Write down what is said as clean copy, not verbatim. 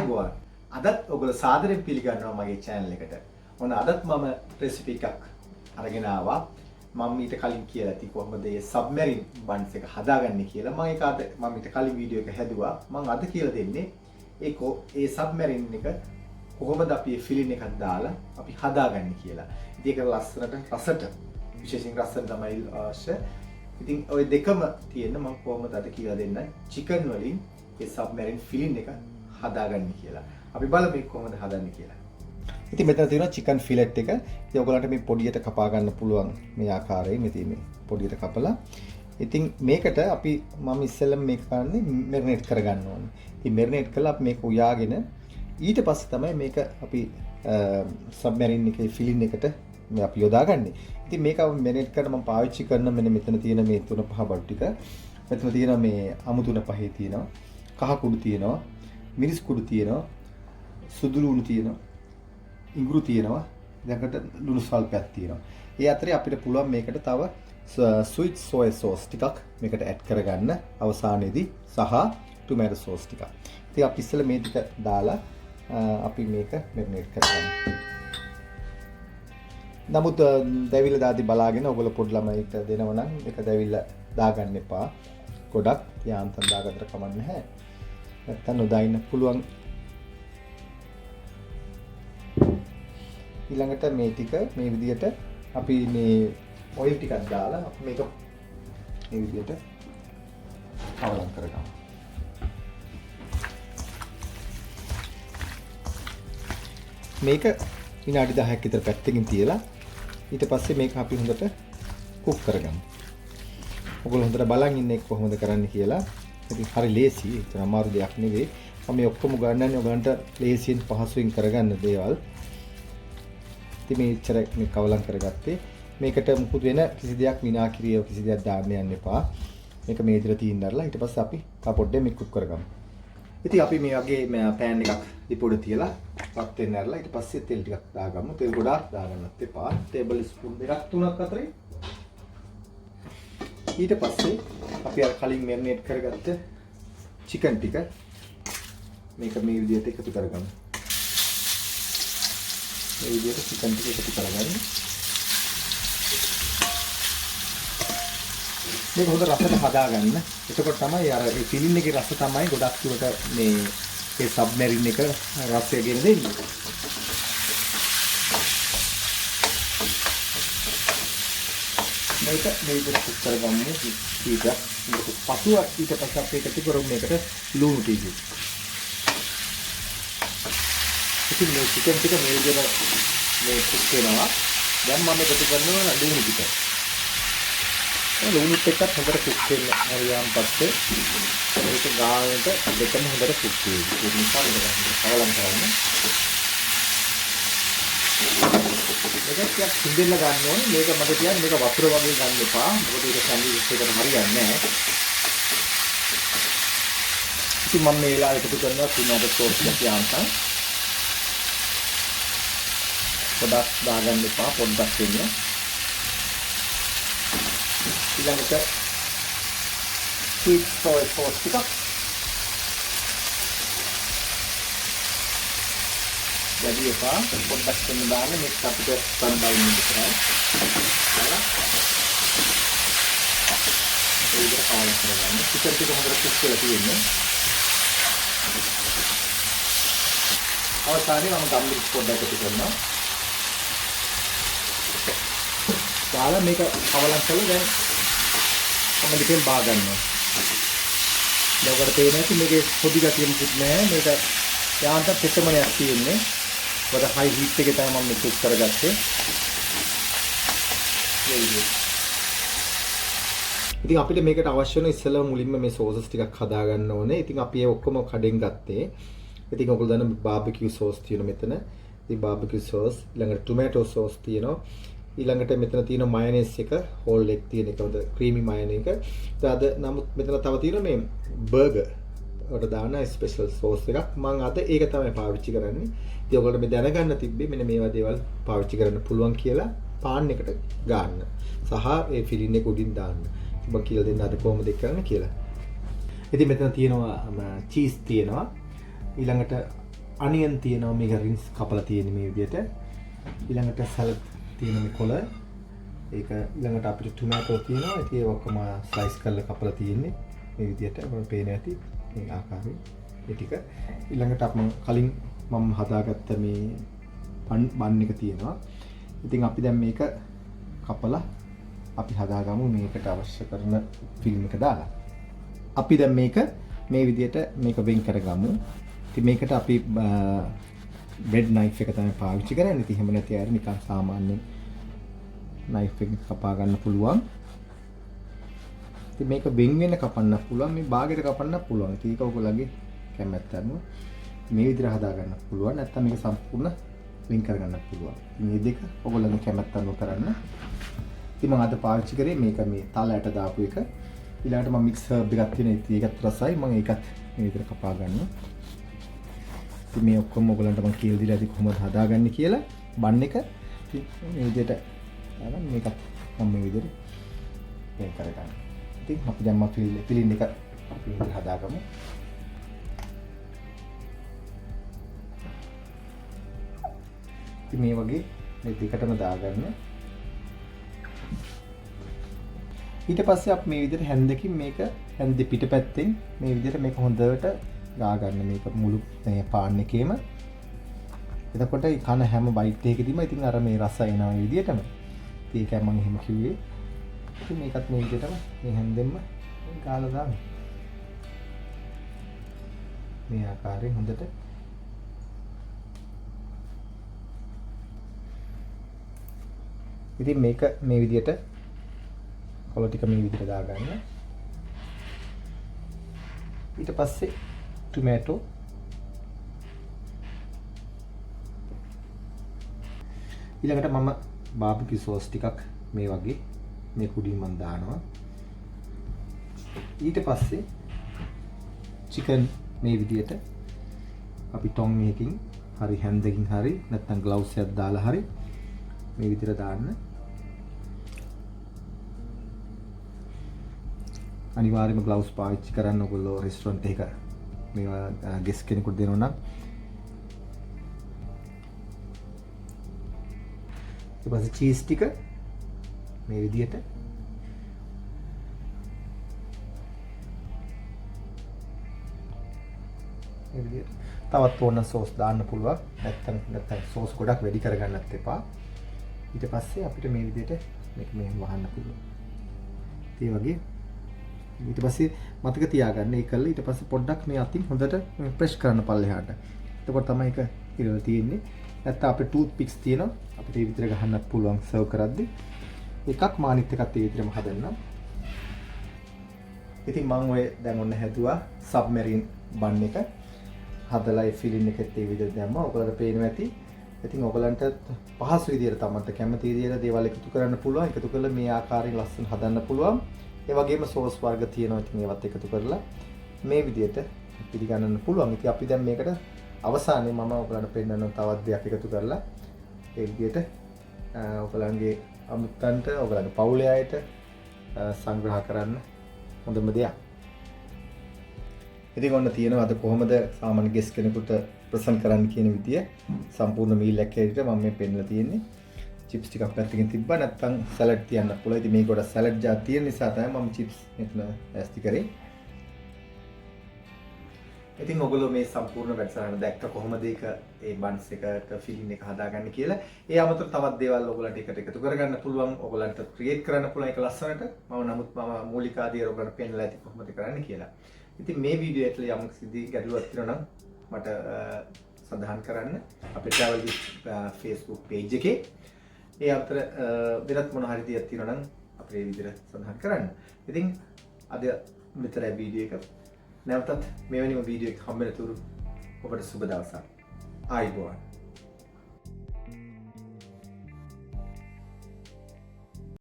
අයබෝවන් අදත් ඔයගොල්ලෝ සාදරයෙන් පිළිගන්නවා මගේ channel එකට. ඔන්න අදත් මම රෙසිපි එකක් අරගෙන ආවා. මම ඊට කලින් කියලා ඇති කොහොමද මේ සබ්මැරින් බන්ස් එක හදාගන්නේ කියලා. මම ඊට කලින් වීඩියෝ එක හැදුවා. මම අද කියලා දෙන්නේ ඒ සබ්මැරින් එක කොහොමද අපි ෆිලින් එකක් දාලා අපි හදාගන්නේ කියලා. ඉතින් ඒක ලස්සනට රසට විශේෂයෙන් රසට තමයි අවශ්‍ය. ඉතින් ওই දෙකම තියෙන මම කොහොමද අද කියලා දෙන්න චිකන් වලින් ඒ සබ්මැරින් ෆිලින් එක හදාගන්නේ කියලා. අපි බලමු මේක කොහොමද හදන්නේ කියලා. ඉතින් මෙතන තියෙනවා චිකන් ෆිලට් එක. ඉතින් ඔයගොල්ලන්ට මේ පොඩියට කපා ගන්න පුළුවන් මේ ආකාරයෙන් මෙතන මේ පොඩියට කපලා. ඉතින් මේකට අපි මම ඉස්සෙල්ලම මේක කරන්නේ මැරිනේට් කරගන්න ඕනේ. ඉතින් මැරිනේට් කළා අපි මේක උයාගෙන ඊට පස්සේ තමයි මේක අපි සබ්මැරින් එකේ ෆිලින් එකට මේ අපි යොදාගන්නේ. ඉතින් මේක මැරිනේට් කරන මම පාවිච්චි කරන මෙන්න මෙතන තියෙන මේ 3-5 බඩු ටික. මෙතන තියෙන මේ අමු තුන පහේ තියෙනවා. කහ කුඩු තියෙනවා. මිරිස් කුඩු තියෙනවා. සුදු ලුණු තියෙනවා. ඉඟුරු තියෙනවා. ඊළඟට ලුණු සල්පයක් තියෙනවා. ඒ අතරේ අපිට පුළුවන් මේකට තව sweet soy sauce ටිකක් මේකට ඇඩ් කරගන්න අවසානයේදී සහ tomato sauce ටිකක්. ඉතින් අපි ඉස්සෙල්ලා මේ ටික දාලා අපි මේක මැරිනේට් කරගන්න. නමුත් දැවිල්ල දාදි බලාගෙන ඔයගොල්ලෝ පොඩි ළමයිට දෙනව නම් මේක දැවිල්ල දාගන්න එපා. ගොඩක් යාන්තම් දාගත්තට කමක් නැහැ. නැත්තම් නොදාන්න පුළුවන්. ඊළඟට මේ ටික මේ විදිහට අපි මේ ඔයිල් ටිකක් දාලා මේක මේ විදිහට අවලං කරගමු. මේක විනාඩි 10ක් විතර පැත්තකින් තියලා ඊට පස්සේ මේක අපි හොඳට කුක් කරගමු. ඔයගොල්ලෝ හොඳට බලන් ඉන්නේ කොහොමද කරන්නේ කියලා. ඉතින් හරි ලේසි. ඒක අමාරු දෙයක් නෙවෙයි. මම මේ ඔක්කොම ගන්නන්නේ ඔයගලන්ට ලේසියෙන් පහසුවෙන් කරගන්න දේවල්. ඉතින් මේ ඉච්චර මේ කවලම් කරගත්තේ. මේකට මුකුත් වෙන කිසි දෙයක් විනාකිරිය කිසි දෙයක් දාන්න යන්න එපා. මේක මේ විදිහට තීන්දරලා ඊට පස්සේ අපි පොඩ්ඩක් මේක කුක් කරගමු. ඉතින් අපි මේ වගේ පෑන් එකක් ලිපොඩ තියලා පත් වෙන්න ඇරලා ඊට පස්සේ තෙල් ටිකක් දාගමු. තෙල් ගොඩාක් දාගන්නත් එපා. ටේබල් ස්පූන් දෙකක් තුනක් අතරේ. ඊට පස්සේ අපි අර කලින් මැරිනේට් කරගත්ත චිකන් ටික මේක මේ විදිහට එකතු කරගමු. මේ විදිහට චිකන් ටික එකතු කරගන්න. මේක හොඳ රසට හදාගන්න. එතකොට තමයි අර මේ ෆිලින් එකේ රස තමයි ගොඩක් දුරට මේ ඒ සබ්මැරින් එක රසය ගෙන දෙන්නේ. මේක මේ විදිහට කුක් කරගන්න ඊට පසුව ඊට පස්සේ අපි එකතු කරමු මේකට ලුණු ටික. ඉතින් මේ චිකන් ටික මේ විදිහට මේ කුක් වෙනවා. දැන් මම එකතු කරනවා ලුණු ටික. ලුණුත් එක්කත් හොඳට කුක් වෙන්න හරියම් පස්සේ ඒක ගානට දෙකම හොඳට කුක් වෙනවා. ඒ නිසා මේක කවලම් කරන්න. මේක ටිකක් හිඳෙන්න ගන්න ඕනේ. මේක මට කියන්නේ මේක වතුර වගේ ගන්න එපා. මොකද ඒක සැන්ඩ්විච් එකට හරියන්නේ නැහැ. ඉතින් මම මේ වෙලාවට එකතු කරනවා ටොමැටෝ සෝස් ටික යාන්තම්. පොඩ්ඩක් දාගන්න එපා. පොඩ්ඩක් වෙන්න. ඊළඟට sweet soy sauce ටිකක් වැඩි එපා. පොඩ්ඩක් වෙන දාන්න මේක අපිට සම්බන්ධ වෙන්න විතරයි. හරි. ඒ විදිහට කවලා කරගන්න. චිකන් ටික හොඳට කුක් කරලා තියෙන්නේ. අවසානයේ මම ගම්මිරි පොඩ්ඩක් එකතු කරනවා. දාලා මේක කවලම් කරලා දැන් මම දෙකෙන් බා ගන්නවා. දැන් ඔකට පේන ඇති මේකේ පොඩි ගැටියක් මුකුත් නැහැ. මේක යාන්තම් පෙට්ටමනයක් තියෙන්නේ. වල හයි හීට් එකේ තමයි මම මේක කුක් කරගත්තේ. ඉතින් අපිට මේකට අවශ්‍ය වෙන ඉස්සෙල්ලා මුලින්ම මේ සෝසස් ටිකක් හදා ගන්න ඕනේ. ඉතින් අපි ඒ ඔක්කොම කඩෙන් ගත්තේ. ඉතින් ඔයගොල්ලෝ දන්න බාබිකියු සෝස් තියෙන මෙතන. ඉතින් බාබිකියු සෝස් ඊළඟට ටොමැටෝ සෝස් තියෙනවා. ඊළඟට මෙතන තියෙන මයනේස් එක හෝල් එක් තියෙන එක හොඳ ක්‍රීමි මයනේස් එක. අද නමුත් මෙතන තව තියෙන මේ බර්ගර් වලට දාන ස්පෙෂල් සෝස් එකක්. මම අද ඒක තමයි පාවිච්චි කරන්නේ. ඉතින් ඔයගොල්ලෝ මේ දැනගන්න තිබ්බේ මෙන්න මේවා දේවල් පාවිච්චි කරන්න පුළුවන් කියලා පාන් එකට ගන්න. සහ ඒ ෆිලින් එක උඩින් දාන්න. ඉතින් මම කියලා දෙන්න අද කොහොමද ඒක කරන්න කියලා. ඉතින් මෙතන තියෙනවා චීස් තියෙනවා. ඊළඟට අනියන් තියෙනවා මේක රින්ස් කපලා තියෙන මේ විදිහට. ඊළඟට සලාඩ් තියෙන මේ කොළ. ඒක ඊළඟට අපිට ටොමැටෝ තියෙනවා. ඒක ඔක්කොම ස්ලයිස් කරලා කපලා තියෙන්නේ මේ විදිහට. ඔයාලට පේන ඇති මේ ආකාරයෙන්. ඒ ටික ඊළඟට කලින් මම හදාගත්ත මේ බන් එක තියෙනවා. ඉතින් අපි දැන් මේක කපලා අපි හදාගමු මේකට අවශ්‍ය කරන ෆිල්ම් එක දාලා. අපි දැන් මේක මේ විදිහට මේක වෙන් කරගමු. ඉතින් මේකට අපි බ්‍රෙඩ් නයිෆ් එක තමයි පාවිච්චි කරන්නේ. ඉතින් එහෙම නැති අය නිකන් සාමාන්‍ය නයිෆ් එකකින් කපා ගන්න පුළුවන්. ඉතින් මේක වෙන් වෙන කපන්න පුළුවන්. මේ බාගෙට කපන්න පුළුවන්. ඉතින් ඒක ඔයගොල්ලන්ගේ කැමැත්ත අනුව මේ විදිහට හදා ගන්න පුළුවන්. නැත්නම් මේක සම්පූර්ණ වෙන් කර ගන්න පුළුවන්. මේ දෙක ඔයගොල්ලන්ගේ කැමැත්ත අනුව කරන්න. ඉතින් මම අද පාවිච්චි කරේ මේක මේ තලයට දාපු එක. ඊළඟට මම මික්ස් හර්බ් එකක් තියෙන ඒකත් රසයි. මම ඒකත් මේ විදිහට කපා ගන්නවා. ඉතින් මේ ඔක්කොම ඔයගොල්ලන්ට මම කියලා දීලා ඉතින් කොහොමද හදාගන්නේ කියලා බන් එක. ඉතින් මේ විදිහට දාලා මේකත් මම මේ විදිහට වෙන් කර ගන්නවා. ඉතින් අපි දැන් මම ෆිලින් එක අපි විදිහට හදාගමු. ඉතින් මේ වගේ මේ දෙකටම දාගන්න. ඊට පස්සේ අපි මේ විදිහට හැන්දකින් මේක හැන්දේ පිටපැත්තෙන් මේ විදිහට මේක හොඳට ගා ගන්න මේක මුළු මේ පාන් එකේම. එතකොට ඒ කන හැම බයිට් එකකදීම ඉතින් අර මේ රස එනවා මේ විදිහටම. ඉතින් ඒකයි මම එහෙම කිව්වේ. ඉතින් මේකත් මේ විදිහටම මේ හැන්දෙන්ම ගාලා දාන්න. මේ ආකාරයෙන් හොඳට ඉතින් මේක මේ විදිහට කොළ ටික මේ විදිහට දාගන්න. ඊට පස්සේ ටොමැටෝ ඊළඟට මම බාබිකියු සෝස් ටිකක් මේ වගේ මේ කුඩින් මම දානවා. ඊට පස්සේ චිකන් මේ විදිහට අපි ටොන් එකකින් හරි හැන්දකින් හරි නැත්නම් ග්ලව්ස් එකක් දාලා හරි මේ විදිහට දාන්න. අනිවාර්යයෙන්ම ග්ලව්ස් පාවිච්චි කරන්න ඔයගොල්ලෝ රෙස්ටොරන්ට් එක මේවා ගෙස් කෙනෙකුට දෙනවා නම්. ඊට පස්සේ චීස් ටික මේ විදිහට මේ විදිහට තවත් ඕන සෝස් දාන්න පුළුවන්. නැත්නම් සෝස් ගොඩක් වැඩි කරගන්නත් එපා. ඊට පස්සේ අපිට මේ විදිහට මේක මෙහෙම වහන්න පුළුවන්. ඒ වගේ ඊට පස්සේ මතක තියාගන්න ඒක කළා ඊට පස්සේ පොඩ්ඩක් මේ අතින් හොඳට ප්‍රෙස් කරන්න පල්ලෙහාට. එතකොට තමයි ඒක ඉරලා තියෙන්නේ. නැත්නම් අපේ ටූත් පික්ස් තියෙනවා. අපිට මේ විතර ගහන්නත් පුළුවන් සර්ව් කරද්දී. එකක් මානිත් එකත් ඒ විතරම හදන්නම්. ඉතින් මම ඔය දැන් ඔන්න හැදුවා සබ්මරීන් බන් එක. හදලා ඒ ෆිලින් එකෙත් ඒ විදිහට දැම්මා. ඔයගොල්ලන්ට පේනවා ඇති. ඉතින් ඔයගලන්ට පහසු විදියට තමන්ට කැමති විදියට දේවල් එකතු කරන්න පුළුවන්. එකතු කරලා මේ ආකාරයෙන් ලස්සන හදන්න පුළුවන්. ඒ වගේම සෝස් වර්ග තියෙනවා. ඉතින් ඒවත් එකතු කරලා මේ විදියට පිළිගන්නන්න පුළුවන්. ඉතින් අපි දැන් මේකට අවසානයේ මම ඔයගලන්ට පෙන්නන්න තවත් දෙයක් එකතු කරලා ඒ විදියට ඔයගලන්ගේ අමුත්තන්ට ඔයගලන්ගේ පවුලේ අයට සංග්‍රහ කරන්න හොඳම දෙයක්. ඉතින් ඔන්න තියෙනවා අද කොහොමද සාමාන්‍ය ගෙස් කෙනෙකුට ප්‍රසන්ට් කරන්න කියන විදිය සම්පූර්ණ මීල් එකක් ඇරෙට මම මේ පෙන්නලා තියෙන්නේ. චිප්ස් ටිකක් පැත්තකින් තිබ්බා නැත්නම් සලාඩ් තියන්න පුළුවන්. ඉතින් මේක කොට සලාඩ් ජාත් තියෙන නිසා තමයි මම චිප්ස් මෙතන ඇස්ති කරේ. ඉතින් ඔයගොල්ලෝ මේ සම්පූර්ණ වැඩසටහන දැක්ක කොහොමද ඒක ඒ බන්ස් එකට ෆිලින් එක හදාගන්නේ කියලා. ඒ අමතර තවත් දේවල් ඔයගොල්ලන්ට එකට එකතු කරගන්න පුළුවන්. ඔයගොල්ලන්ට ක්‍රියේට් කරන්න පුළුවන් ඒක ලස්සනට. නමුත් මම මූලික ආදී ඔයගොල්ලන්ට පෙන්නලා ඇති කොහොමද කරන්නේ කියලා. ඉතින් මේ වීඩියෝ එකේ යම් කිසි ගැටලුවක් තියෙනවා නම් මට සඳහන් කරන්න අපේ travel with Facebook page එකේ. ඒ අතර වෙනත් මොන හරි දෙයක් තියෙනවා නම් අපේ විදිහට සඳහන් කරන්න. ඉතින් අද මෙතරයි වීඩියෝ එක. නැවතත් මෙවැනිම වීඩියෝ එකක් හම්බ වෙන තුරු ඔබට සුබ දවසක්. ආයුබෝවන්.